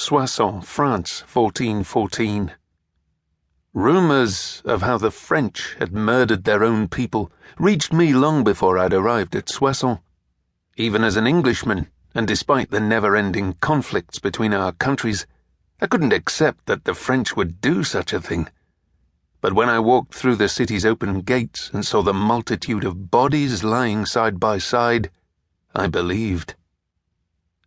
Soissons, France, 1414. Rumours of how the French had murdered their own people reached me long before I'd arrived at Soissons. Even as an Englishman, and despite the never-ending conflicts between our countries, I couldn't accept that the French would do such a thing. But when I walked through the city's open gates and saw the multitude of bodies lying side by side, I believed.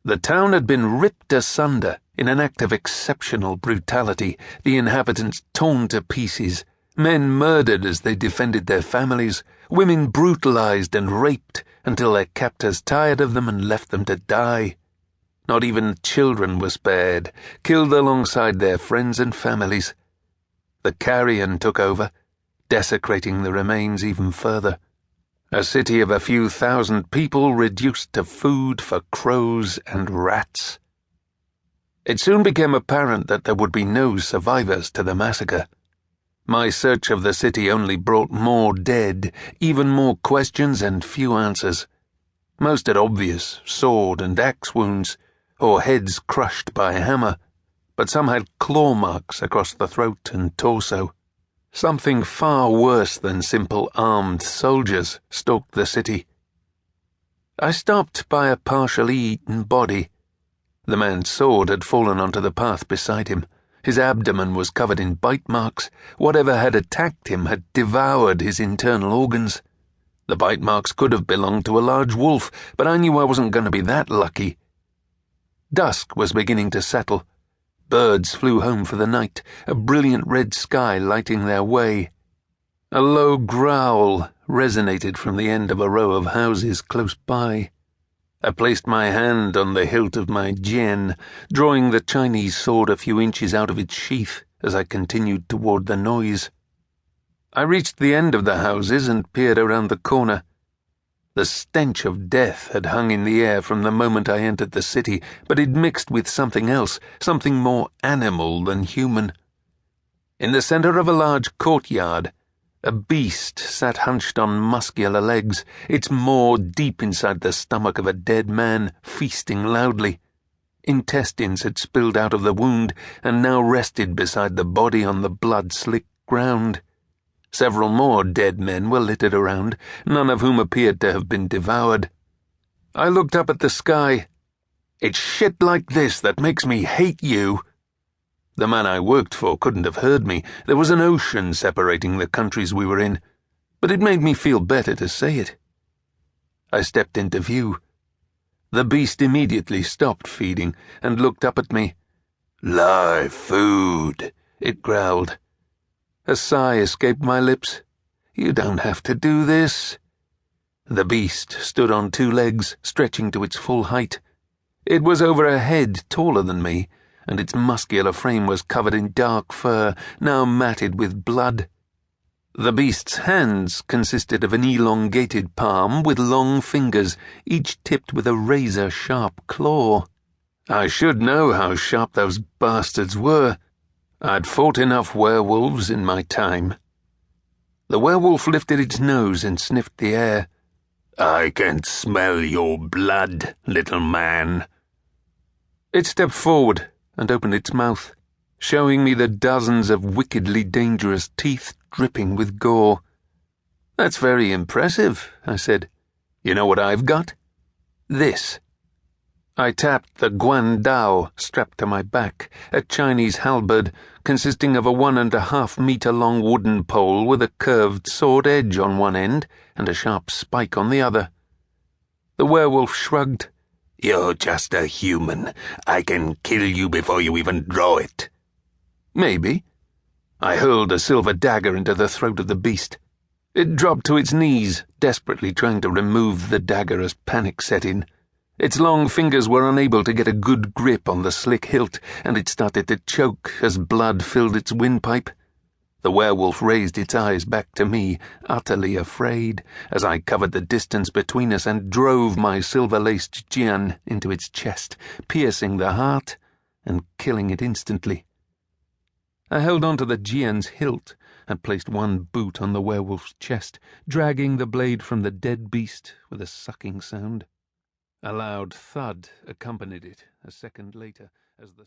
The town had been ripped asunder in an act of exceptional brutality, the inhabitants torn to pieces, men murdered as they defended their families, women brutalized and raped until their captors tired of them and left them to die. Not even children were spared, killed alongside their friends and families. The carrion took over, desecrating the remains even further. A city of a few thousand people reduced to food for crows and rats. It soon became apparent that there would be no survivors to the massacre. My search of the city only brought more dead, even more questions and few answers. Most had obvious sword and axe wounds, or heads crushed by a hammer, but some had claw marks across the throat and torso. Something far worse than simple armed soldiers stalked the city. I stopped by a partially eaten body. The man's sword had fallen onto the path beside him. His abdomen was covered in bite marks. Whatever had attacked him had devoured his internal organs. The bite marks could have belonged to a large wolf, but I knew I wasn't going to be that lucky. Dusk was beginning to settle. Birds flew home for the night, a brilliant red sky lighting their way. A low growl resonated from the end of a row of houses close by. I placed my hand on the hilt of my jian, drawing the Chinese sword a few inches out of its sheath as I continued toward the noise. I reached the end of the houses and peered around the corner. The stench of death had hung in the air from the moment I entered the city, but it mixed with something else, something more animal than human. In the center of a large courtyard, a beast sat hunched on muscular legs, its maw deep inside the stomach of a dead man, feasting loudly. Intestines had spilled out of the wound and now rested beside the body on the blood-slicked ground. Several more dead men were littered around, none of whom appeared to have been devoured. I looked up at the sky. "It's shit like this that makes me hate you." The man I worked for couldn't have heard me. There was an ocean separating the countries we were in, but it made me feel better to say it. I stepped into view. The beast immediately stopped feeding and looked up at me. "Live food," it growled. A sigh escaped my lips. "You don't have to do this." The beast stood on two legs, stretching to its full height. It was over a head taller than me, and its muscular frame was covered in dark fur, now matted with blood. The beast's hands consisted of an elongated palm with long fingers, each tipped with a razor-sharp claw. I should know how sharp those bastards were. I'd fought enough werewolves in my time. The werewolf lifted its nose and sniffed the air. "I can smell your blood, little man." It stepped forward and opened its mouth, showing me the dozens of wickedly dangerous teeth dripping with gore. "That's very impressive," I said. "You know what I've got? This." I tapped the guandao strapped to my back, a Chinese halberd consisting of a 1.5-meter-long wooden pole with a curved sword edge on one end and a sharp spike on the other. The werewolf shrugged. "You're just a human. I can kill you before you even draw it." "Maybe." I hurled a silver dagger into the throat of the beast. It dropped to its knees, desperately trying to remove the dagger as panic set in. Its long fingers were unable to get a good grip on the slick hilt, and it started to choke as blood filled its windpipe. The werewolf raised its eyes back to me, utterly afraid, as I covered the distance between us and drove my silver-laced jian into its chest, piercing the heart and killing it instantly. I held on to the jian's hilt and placed one boot on the werewolf's chest, dragging the blade from the dead beast with a sucking sound. A loud thud accompanied it a second later as the